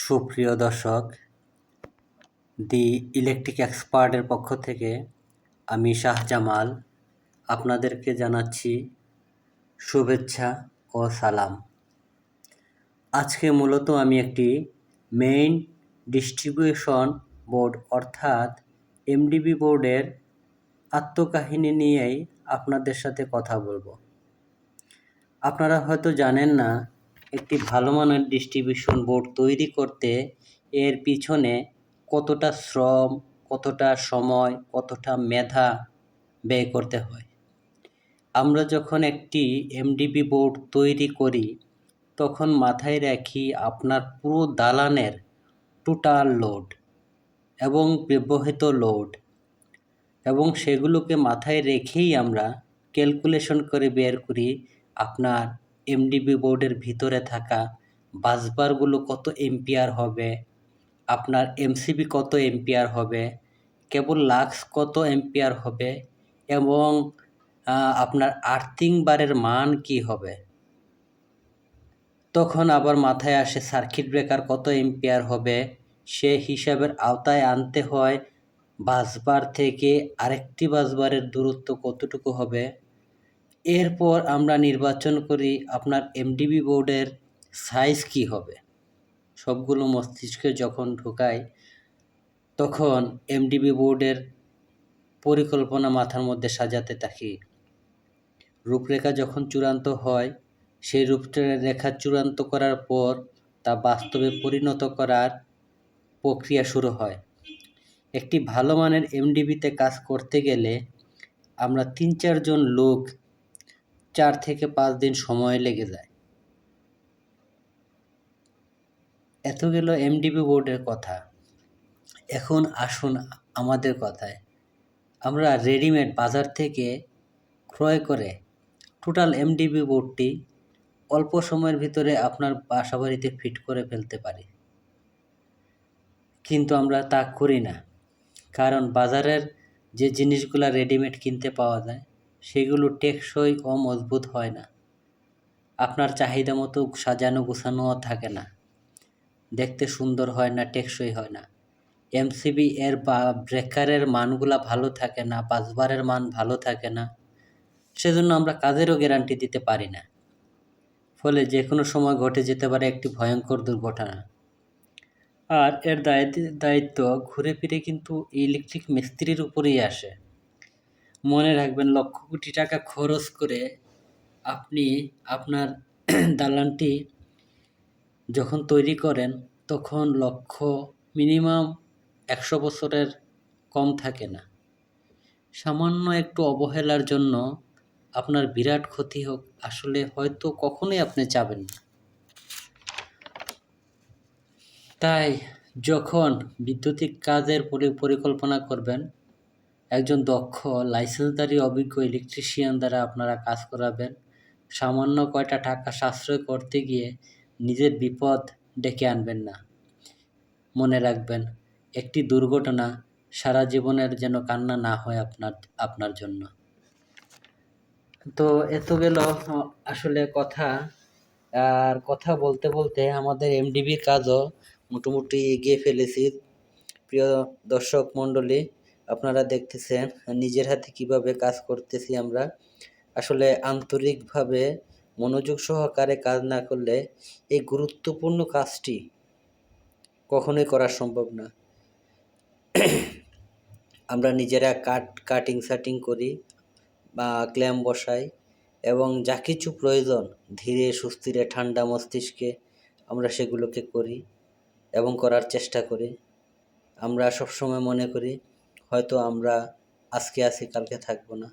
সুপ্রিয় দর্শক, দি ইলেকট্রিক এক্সপার্টের পক্ষ থেকে আমি শাহজামাল আপনাদেরকে জানাচ্ছি শুভেচ্ছা ও সালাম। আজকে মূলত আমি একটি মেইন ডিস্ট্রিবিউশন বোর্ড অর্থাৎ এমডিবি বোর্ডের আত্মকাহিনী নিয়েই আপনাদের সাথে কথা বলবো। আপনারা হয়তো জানেন না, একটি ভালো মানের ডিস্ট্রিবিউশন বোর্ড তৈরি করতে এর পিছনে কতটা শ্রম, কতটা সময়, কতটা মেধা ব্যয় করতে হয়। আমরা যখন একটি এমডিবি বোর্ড তৈরি করি তখন মাথায় রাখি আপনার পুরো দালানের টোটাল লোড এবং ব্যবহৃত লোড, এবং সেগুলোকে মাথায় রেখেই আমরা ক্যালকুলেশন করে বের করি আপনার এমডিবি বোর্ডের ভিতরে থাকা বাসবারগুলো কত এম্পিয়ার হবে, আপনার এমসিবি কত এম্পিয়ার হবে, কেবল লাক্স কত এম্পিয়ার হবে, এবং আপনার আর্থিং বারের মান কি হবে। তখন আবার মাথায় আসে সার্কিট ব্রেকার কত এম্পিয়ার হবে, সে হিসাবের আওতায় আনতে হয় বাসবার থেকে আরেকটি বাসবারের দূরত্ব কতটুকু হবে। এরপর আমরা নির্বাচন করি আপনার এমডিবি বোর্ডের সাইজ কি হবে। সবগুলো মস্তিষ্কে যখন ঢোকাই তখন এমডিবি বোর্ডের পরিকল্পনা মাথার মধ্যে সাজাতে থাকি। রূপরেখা যখন চূড়ান্ত হয়, সেই রূপরেখা চূড়ান্ত করার পর তা বাস্তবে পরিণত করার প্রক্রিয়া শুরু হয়। একটি ভালো মানের এমডিবিতে কাজ করতে গেলে আমরা ৩-৪ জন লোক ৪ থেকে ৫ দিন সময় লেগে যায়। এত গেল এমডিবি বোর্ডের কথা। এখন আসুন আমাদের কথায়। আমরা রেডিমেড বাজার থেকে ক্রয় করে টোটাল এমডিবি বোর্ডটি অল্প সময়ের ভিতরে আপনার বাসাবাড়িতে ফিট করে ফেলতে পারি, কিন্তু আমরা তা করি না। কারণ বাজারের যে জিনিসগুলো রেডিমেড কিনতে পাওয়া যায় সেগুলো টেকসই ও মজবুত হয় না, আপনার চাহিদা মতো সাজানো গোছানোও থাকে না, দেখতে সুন্দর হয় না, টেকসই হয় না। এমসিবি এর বা ব্রেকারের মানগুলা ভালো থাকে না, বাসবারের মান ভালো থাকে না, সেজন্য আমরা কাজেরও গ্যারান্টি দিতে পারি না। ফলে যে কোনো সময় ঘটে যেতে পারে একটি ভয়ঙ্কর দুর্ঘটনা। আর এর দায়িত্ব ঘুরে ফিরে কিন্তু ইলেকট্রিক মিস্ত্রির উপরেই আসে। মনে রাখবেন, লক্ষ কোটি টাকা খরচ করে আপনি আপনার দালানটি যখন তৈরি করেন তখন লক্ষ্য মিনিমাম ১০০ বছরের কম থাকে না। সামান্য একটু অবহেলার জন্য আপনার বিরাট ক্ষতি হোক, আসলে হয়তো কখনোই আপনি চাবেন না। তাই যখন বৈদ্যুতিক কাজের পরিকল্পনা করবেন, একজন দক্ষ লাইসেন্সধারী অভিজ্ঞ ইলেকট্রিশিয়ান দ্বারা আপনারা কাজ করাবেন। সামান্য কয়টা টাকা সাশ্রয় করতে গিয়ে নিজের বিপদ ডেকে আনবেন না। মনে রাখবেন, একটি দুর্ঘটনা সারা জীবনের যেন কান্না না হয় আপনার জন্য। তো এত গেল আসলে কথা। আর কথা বলতে বলতে আমাদের এমডিবির কাজও মোটামুটি এগিয়ে ফেলেছি। প্রিয় দর্শক মণ্ডলী, আপনারা দেখতেছেন নিজের হাতে কিভাবে কাজ করতেছি আমরা। আসলে আন্তরিকভাবে মনোযোগ সহকারে কাজ না করলে এই গুরুত্বপূর্ণ কাজটি কখনোই করা সম্ভব না। আমরা নিজেরা কাটিং সাটিং করি বা ক্ল্যাম্প বসাই, এবং যা কিছু প্রয়োজন ধীরে সুস্থিরে ঠান্ডা মস্তিষ্কে আমরা সেগুলোকে করি এবং করার চেষ্টা করি। আমরা সবসময় মনে করি হয়তো আমরা আজকে আছি, কালকে থাকবো না।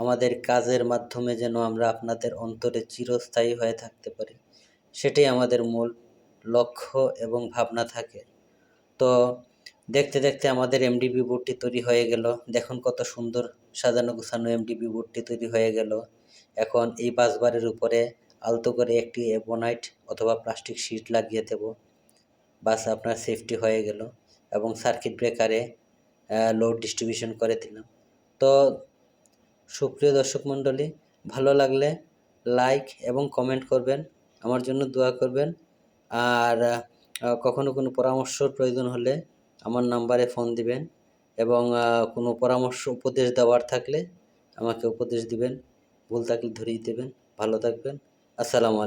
আমাদের কাজের মাধ্যমে যেন আমরা আপনাদের অন্তরে চিরস্থায়ী হয়ে থাকতে পারি, সেটাই আমাদের মূল লক্ষ্য এবং ভাবনা থাকে। তো দেখতে দেখতে আমাদের এমডিবি বোর্ডটি তৈরি হয়ে গেল। দেখুন কত সুন্দর সাজানো গোছানো এমডিবি বোর্ডটি তৈরি হয়ে গেল। এখন এই বাসবারের উপরে আলতো করে একটি এবনাইট অথবা প্লাস্টিক শিট লাগিয়ে দেব। বাস আপনার সেফটি হয়ে গেল, এবং সার্কিট ব্রেকারে লোড ডিস্ট্রিবিউশন করে দিলাম। তো সুপ্রিয় দর্শক মণ্ডলী, ভালো লাগলে লাইক এবং কমেন্ট করবেন, আমার জন্য দোয়া করবেন। আর কখনো কোনো পরামর্শর প্রয়োজন হলে আমার নাম্বারে ফোন দিবেন এবং কোনো পরামর্শ উপদেশ দেওয়ার থাকলে আমাকে উপদেশ দিবেন, ভুল থাকলে ধরিয়ে দেবেন। ভালো থাকবেন। আসসালামু আলাইকুম।